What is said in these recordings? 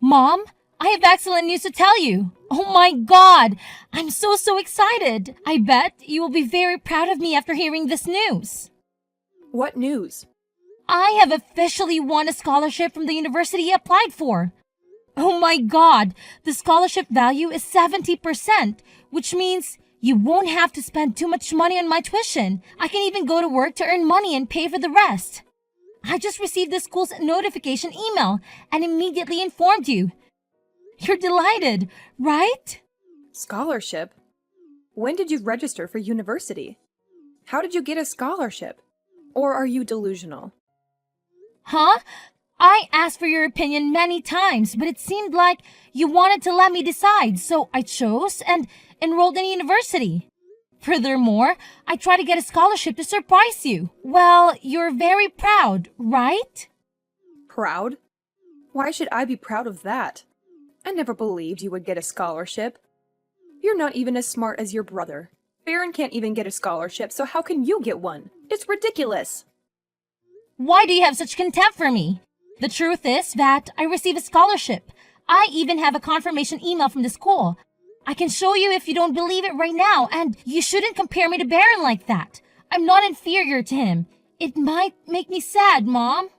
Mom, I have excellent news to tell you. Oh my god, I'm so excited. I bet you will be very proud of me after hearing this news. What news? I have officially won a scholarship from the university I applied for. Oh my god, the scholarship value is 70%, which means you won't have to spend too much money on my tuition. I can even go to work to earn money and pay for the rest. I just received the school's notification email and immediately informed you. You're delighted, right? Scholarship? When did you register for university? How did you get a scholarship? Or are you delusional? Huh? I asked for your opinion many times, but it seemed like you wanted to let me decide, so I chose and enrolled in university. Furthermore, I tried to get a scholarship to surprise you. Well, you're very proud, right? Proud? Why should I be proud of that? I never believed you would get a scholarship. You're not even as smart as your brother. Baron can't even get a scholarship, so how can you get one? It's ridiculous. Why do you have such contempt for me? The truth is that I received a scholarship. I even have a confirmation email from the school. I can show you if you don't believe it right now, and you shouldn't compare me to Baron like that. I'm not inferior to him. It might make me sad, Mom.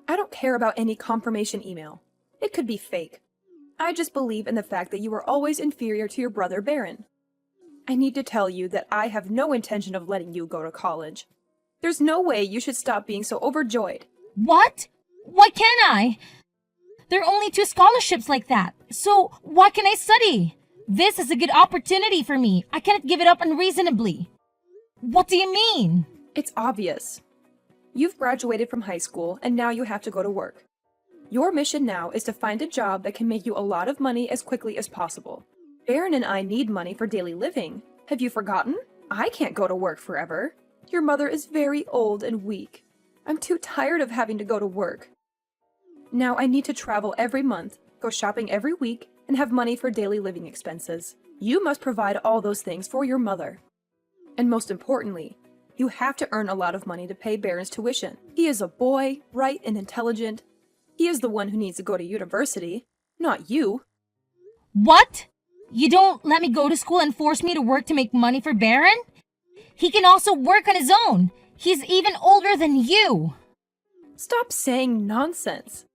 I don't care about any confirmation email. It could be fake. I just believe in the fact that you are always inferior to your brother Baron. I need to tell you that I have no intention of letting you go to college. There's no way you should stop being so overjoyed. What? Why can't I? There are only 2 scholarships like that, so why can I study? This is a good opportunity for me. I cannot give it up unreasonably. What do you mean? It's obvious. You've graduated from high school and now you have to go to work. Your mission now is to find a job that can make you a lot of money as quickly as possible. Baron and I need money for daily living. Have you forgotten? I can't go to work forever. Your mother is very old and weak. I'm too tired of having to go to work. Now I need to travel every month, go shopping every week, and have money for daily living expenses. You must provide all those things for your mother. And most importantly, you have to earn a lot of money to pay Baron's tuition. He is a boy, bright and intelligent. He is the one who needs to go to university, not you. What? You don't let me go to school and force me to work to make money for Baron? He can also work on his own. He's even older than you. Stop saying nonsense.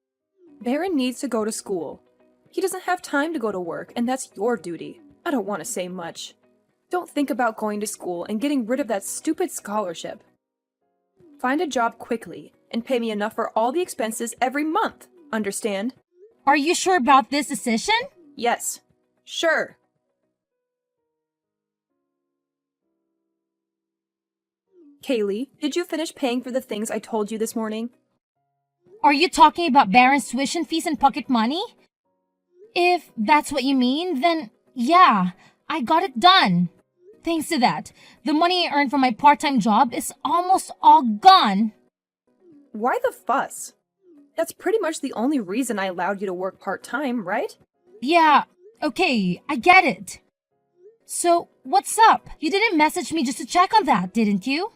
Baron needs to go to school. He doesn't have time to go to work, and that's your duty. I don't want to say much. Don't think about going to school and getting rid of that stupid scholarship. Find a job quickly and pay me enough for all the expenses every month. Understand? Are you sure about this decision? Yes. Sure. Kaylee, did you finish paying for the things I told you this morning? Are you talking about Baron's tuition fees and pocket money? If that's what you mean, then yeah, I got it done. Thanks to that, the money I earned from my part-time job is almost all gone. Why the fuss? That's pretty much the only reason I allowed you to work part-time, right? Yeah, okay, I get it. So, what's up? You didn't message me just to check on that, didn't you?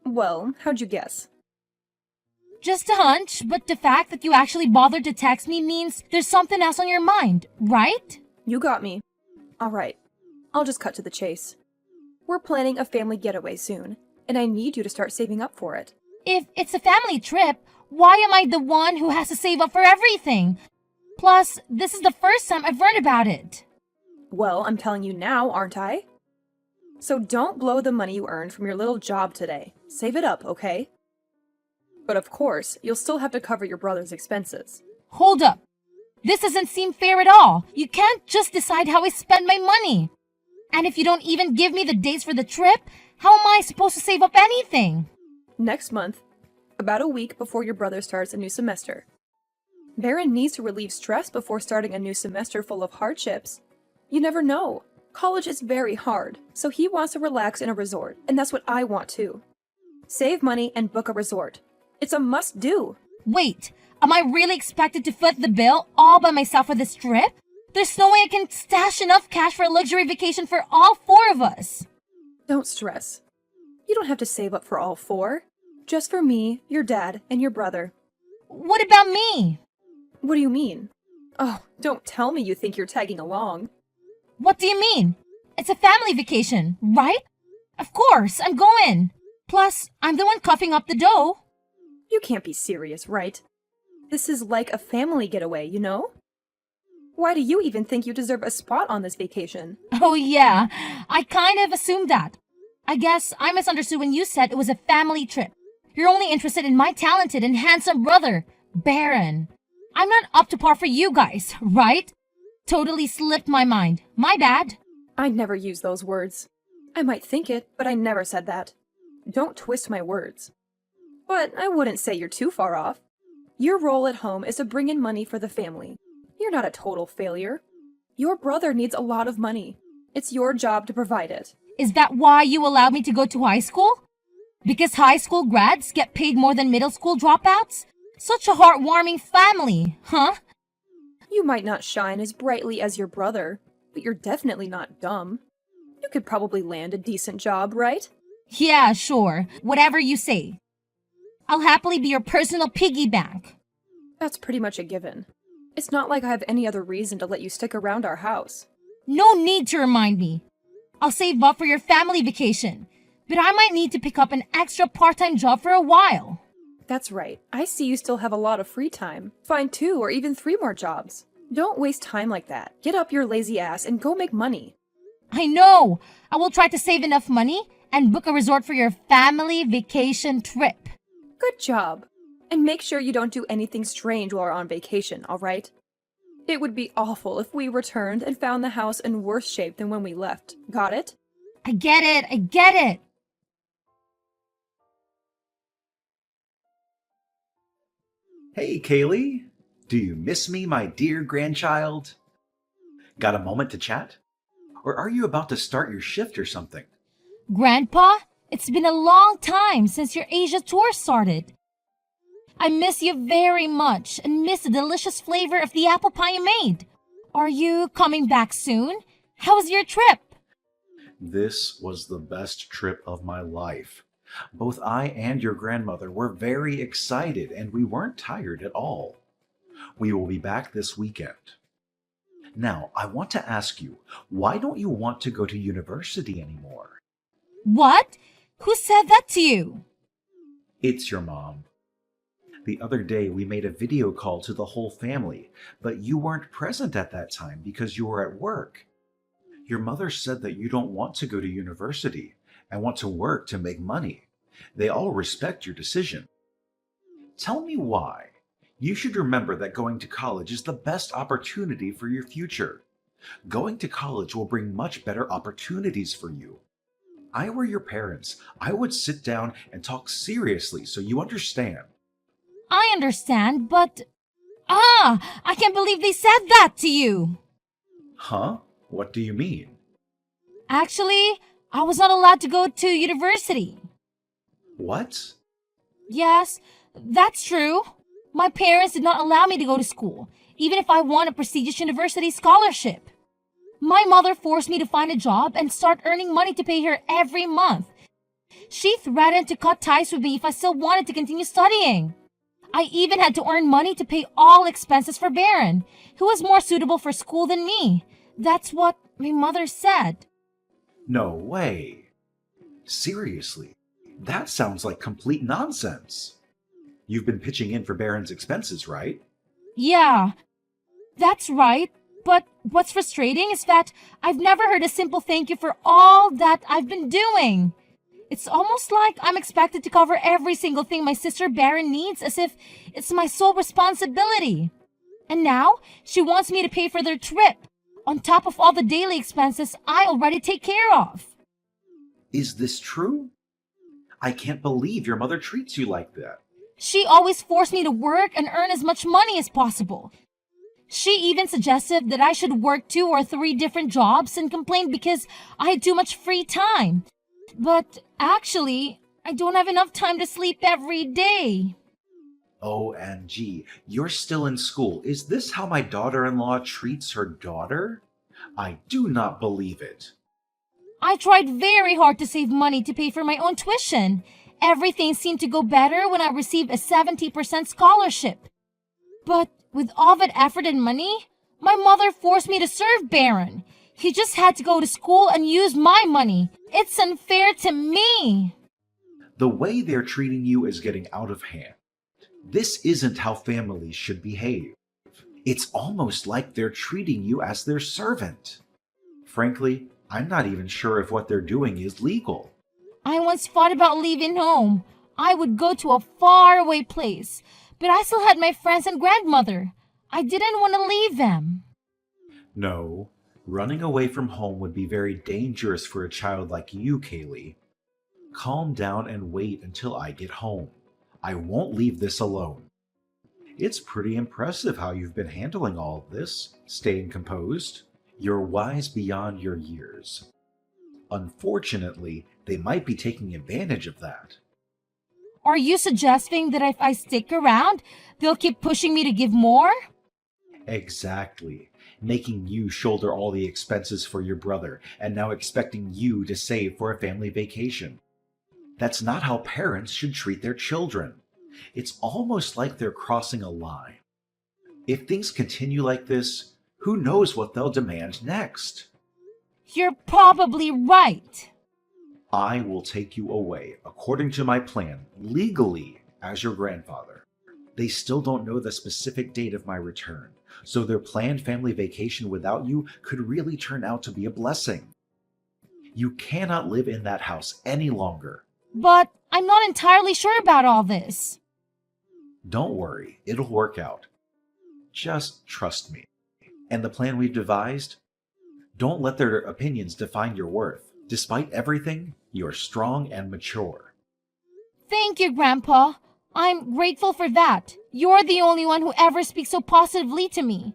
Well, how'd you guess? Just a hunch, but the fact that you actually bothered to text me means there's something else on your mind, right? You got me. Alright, I'll just cut to the chase. We're planning a family getaway soon, and I need you to start saving up for it. If it's a family trip, why am I the one who has to save up for everything? Plus, this is the first time I've heard about it. Well, I'm telling you now, aren't I? So don't blow the money you earned from your little job today. Save it up, okay? But of course, you'll still have to cover your brother's expenses. Hold up. This doesn't seem fair at all. You can't just decide how I spend my money. And if you don't even give me the dates for the trip, how am I supposed to save up anything? Next month, about a week before your brother starts a new semester. Baron needs to relieve stress before starting a new semester full of hardships. You never know. College is very hard, so he wants to relax in a resort, and that's what I want too. Save money and book a resort. It's a must-do. Wait, am I really expected to foot the bill all by myself for this trip? There's no way I can stash enough cash for a luxury vacation for all 4 of us. Don't stress. You don't have to save up for all 4. Just for me, your dad, and your brother. What about me? What do you mean? Oh, don't tell me you think you're tagging along. What do you mean? It's a family vacation, right? Of course, I'm going. Plus, I'm the one coughing up the dough. You can't be serious, right? This is like a family getaway, you know? Why do you even think you deserve a spot on this vacation? Oh yeah, I kind of assumed that. I guess I misunderstood when you said it was a family trip. You're only interested in my talented and handsome brother, Baron. I'm not up to par for you guys, right? Totally slipped my mind. My bad. I never use those words. I might think it, but I never said that. Don't twist my words. But I wouldn't say you're too far off. Your role at home is to bring in money for the family. You're not a total failure. Your brother needs a lot of money. It's your job to provide it. Is that why you allowed me to go to high school? Because high school grads get paid more than middle school dropouts? Such a heartwarming family, huh? You might not shine as brightly as your brother, but you're definitely not dumb. You could probably land a decent job, right? Yeah, sure. Whatever you say. I'll happily be your personal piggy bank. That's pretty much a given. It's not like I have any other reason to let you stick around our house. No need to remind me. I'll save up for your family vacation, but I might need to pick up an extra part-time job for a while. That's right. I see you still have a lot of free time. Find 2 or even 3 more jobs. Don't waste time like that. Get up your lazy ass and go make money. I know. I will try to save enough money and book a resort for your family vacation trip. Good job. And make sure you don't do anything strange while we're on vacation, alright? It would be awful if we returned and found the house in worse shape than when we left. Got it? I get it. I get it. Hey, Kaylee. Do you miss me, my dear grandchild? Got a moment to chat? Or are you about to start your shift or something? Grandpa, it's been a long time since your Asia tour started. I miss you very much and miss the delicious flavor of the apple pie you made. Are you coming back soon? How was your trip? This was the best trip of my life. Both I and your grandmother were very excited, and we weren't tired at all. We will be back this weekend. Now, I want to ask you, why don't you want to go to university anymore? What? Who said that to you? It's your mom. The other day, we made a video call to the whole family, but you weren't present at that time because you were at work. Your mother said that you don't want to go to university and want to work to make money. They all respect your decision. Tell me why. You should remember that going to college is the best opportunity for your future. Going to college will bring much better opportunities for you. I were your parents, I would sit down and talk seriously so you understand. I understand, but... I can't believe they said that to you. Huh? What do you mean? Actually, I was not allowed to go to university. What? Yes, that's true. My parents did not allow me to go to school, even if I won a prestigious university scholarship. My mother forced me to find a job and start earning money to pay her every month. She threatened to cut ties with me if I still wanted to continue studying. I even had to earn money to pay all expenses for Baron, who was more suitable for school than me. That's what my mother said. No way. Seriously, that sounds like complete nonsense. You've been pitching in for Baron's expenses, right? Yeah, that's right. But what's frustrating is that I've never heard a simple thank you for all that I've been doing. It's almost like I'm expected to cover every single thing my sister Baron needs as if it's my sole responsibility. And now she wants me to pay for their trip, on top of all the daily expenses I already take care of. Is this true? I can't believe your mother treats you like that. She always forced me to work and earn as much money as possible. She even suggested that I should work 2 or 3 different jobs and complained because I had too much free time. But actually, I don't have enough time to sleep every day. OMG, you're still in school. Is this how my daughter-in-law treats her daughter? I do not believe it. I tried very hard to save money to pay for my own tuition. Everything seemed to go better when I received a 70% scholarship. But With all that effort and money, my mother forced me to serve Baron. He just had to go to school and use my money. It's unfair to me. The way they're treating you is getting out of hand. This isn't how families should behave. It's almost like they're treating you as their servant. Frankly, I'm not even sure if what they're doing is legal. I once thought about leaving home. I would go to a faraway place, but I still had my friends and grandmother. I didn't want to leave them. No, running away from home would be very dangerous for a child like you, Kaylee. Calm down and wait until I get home. I won't leave this alone. It's pretty impressive how you've been handling all of this, staying composed. You're wise beyond your years. Unfortunately, they might be taking advantage of that. Are you suggesting that if I stick around, they'll keep pushing me to give more? Exactly. Making you shoulder all the expenses for your brother and now expecting you to save for a family vacation. That's not how parents should treat their children. It's almost like they're crossing a line. If things continue like this, who knows what they'll demand next? You're probably right. I will take you away, according to my plan, legally, as your grandfather. They still don't know the specific date of my return, so their planned family vacation without you could really turn out to be a blessing. You cannot live in that house any longer. But I'm not entirely sure about all this. Don't worry, it'll work out. Just trust me. And the plan we've devised? Don't let their opinions define your worth. Despite everything, you're strong and mature. Thank you, Grandpa. I'm grateful for that. You're the only one who ever speaks so positively to me.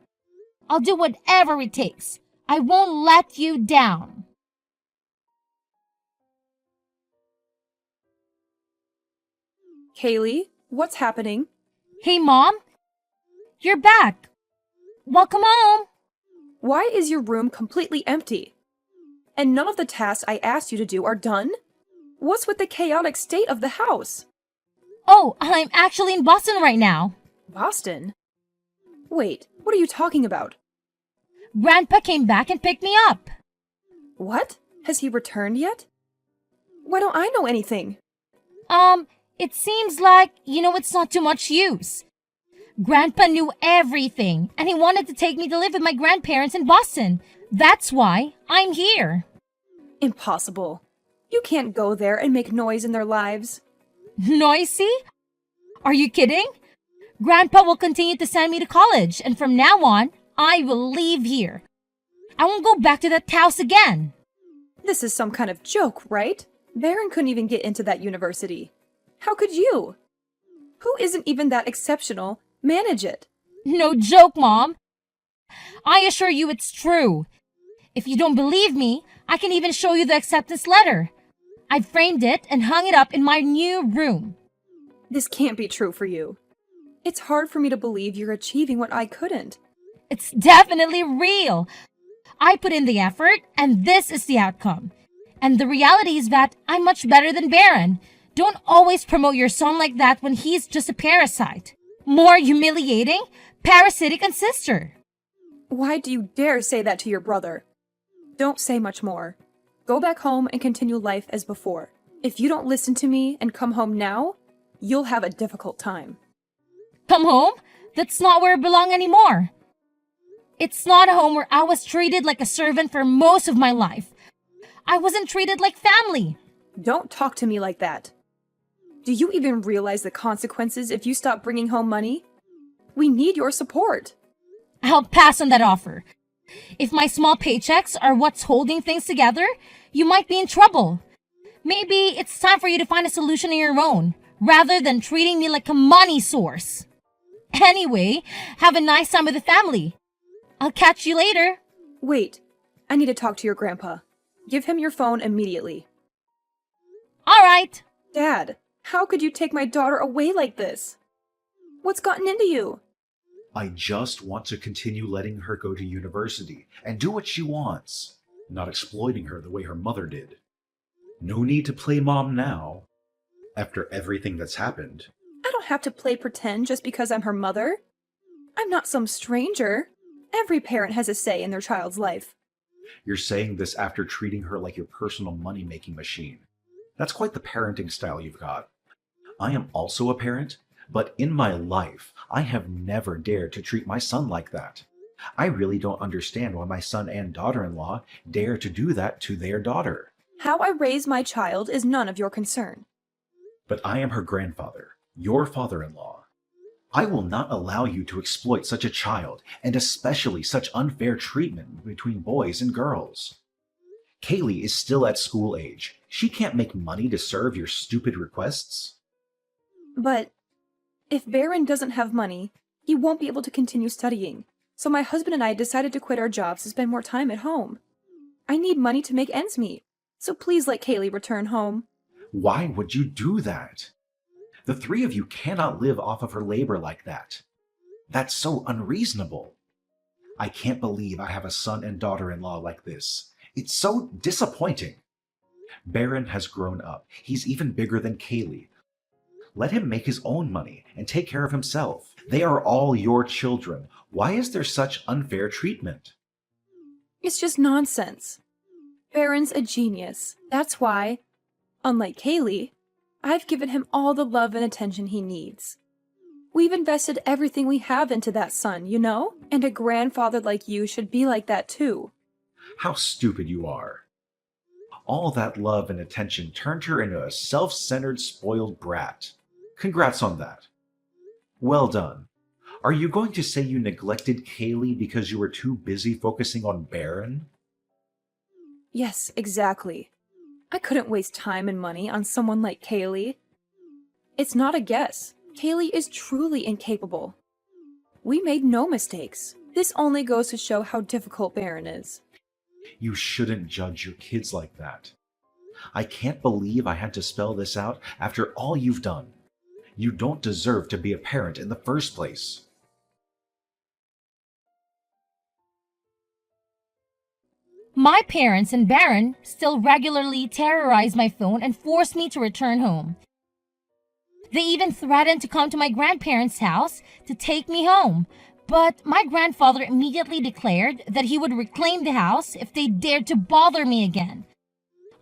I'll do whatever it takes. I won't let you down. Kaylee, what's happening? Hey, Mom. You're back. Welcome home. Why is your room completely empty? And none of the tasks I asked you to do are done? What's with the chaotic state of the house? Oh, I'm actually in Boston right now. Boston? Wait, what are you talking about? Grandpa came back and picked me up. What? Has he returned yet? Why don't I know anything? It seems like, it's not too much use. Grandpa knew everything, and he wanted to take me to live with my grandparents in Boston. That's why I'm here. Impossible. You can't go there and make noise in their lives. Noisy? Are you kidding? Grandpa will continue to send me to college, and from now on, I will leave here. I won't go back to that house again. This is some kind of joke, right? Baron couldn't even get into that university. How could you? Who isn't even that exceptional manage it? No joke, Mom. I assure you it's true. If you don't believe me, I can even show you the acceptance letter. I framed it and hung it up in my new room. This can't be true for you. It's hard for me to believe you're achieving what I couldn't. It's definitely real. I put in the effort, and this is the outcome. And the reality is that I'm much better than Baron. Don't always promote your son like that when he's just a parasite. More humiliating, parasitic, and sister. Why do you dare say that to your brother? Don't say much more. Go back home and continue life as before. If you don't listen to me and come home now, you'll have a difficult time. Come home? That's not where I belong anymore. It's not a home where I was treated like a servant for most of my life. I wasn't treated like family. Don't talk to me like that. Do you even realize the consequences if you stop bringing home money? We need your support. I'll pass on that offer. If my small paychecks are what's holding things together, you might be in trouble. Maybe it's time for you to find a solution on your own, rather than treating me like a money source. Anyway, have a nice time with the family. I'll catch you later. Wait, I need to talk to your grandpa. Give him your phone immediately. All right. Dad, how could you take my daughter away like this? What's gotten into you? I just want to continue letting her go to university and do what she wants, not exploiting her the way her mother did. No need to play mom now. After everything that's happened. I don't have to play pretend just because I'm her mother. I'm not some stranger. Every parent has a say in their child's life. You're saying this after treating her like your personal money-making machine. That's quite the parenting style you've got. I am also a parent, but in my life, I have never dared to treat my son like that. I really don't understand why my son and daughter-in-law dare to do that to their daughter. How I raise my child is none of your concern. But I am her grandfather, your father-in-law. I will not allow you to exploit such a child, and especially such unfair treatment between boys and girls. Kaylee is still at school age. She can't make money to serve your stupid requests. But if Baron doesn't have money, he won't be able to continue studying. So my husband and I decided to quit our jobs to spend more time at home. I need money to make ends meet, so please let Kaylee return home. Why would you do that? The three of you cannot live off of her labor like that. That's so unreasonable. I can't believe I have a son and daughter-in-law like this. It's so disappointing. Baron has grown up. He's even bigger than Kaylee. Let him make his own money and take care of himself. They are all your children. Why is there such unfair treatment? It's just nonsense. Baron's a genius. That's why, unlike Kaylee, I've given him all the love and attention he needs. We've invested everything we have into that son, you know? And a grandfather like you should be like that too. How stupid you are. All that love and attention turned her into a self-centered, spoiled brat. Congrats on that. Well done. Are you going to say you neglected Kaylee because you were too busy focusing on Baron? Yes, exactly. I couldn't waste time and money on someone like Kaylee. It's not a guess. Kaylee is truly incapable. We made no mistakes. This only goes to show how difficult Baron is. You shouldn't judge your kids like that. I can't believe I had to spell this out after all you've done. You don't deserve to be a parent in the first place. My parents and Baron still regularly terrorize my phone and force me to return home. They even threatened to come to my grandparents' house to take me home, but my grandfather immediately declared that he would reclaim the house if they dared to bother me again.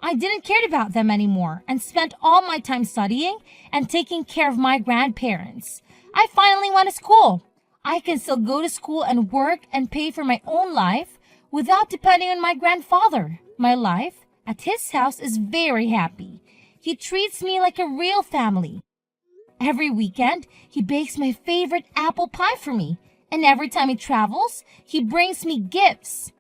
I didn't care about them anymore and spent all my time studying and taking care of my grandparents. I finally went to school. I can still go to school and work and pay for my own life without depending on my grandfather. My life at his house is very happy. He treats me like a real family. Every weekend, he bakes my favorite apple pie for me, and every time he travels, he brings me gifts.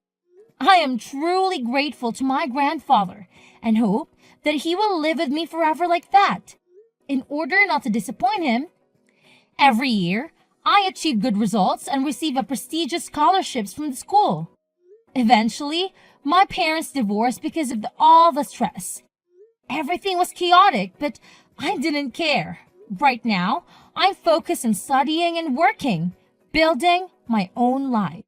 I am truly grateful to my grandfather and hope that he will live with me forever like that. In order not to disappoint him, every year, I achieve good results and receive a prestigious scholarships from the school. Eventually, my parents divorced because of all the stress. Everything was chaotic, but I didn't care. Right now, I'm focused on studying and working, building my own life.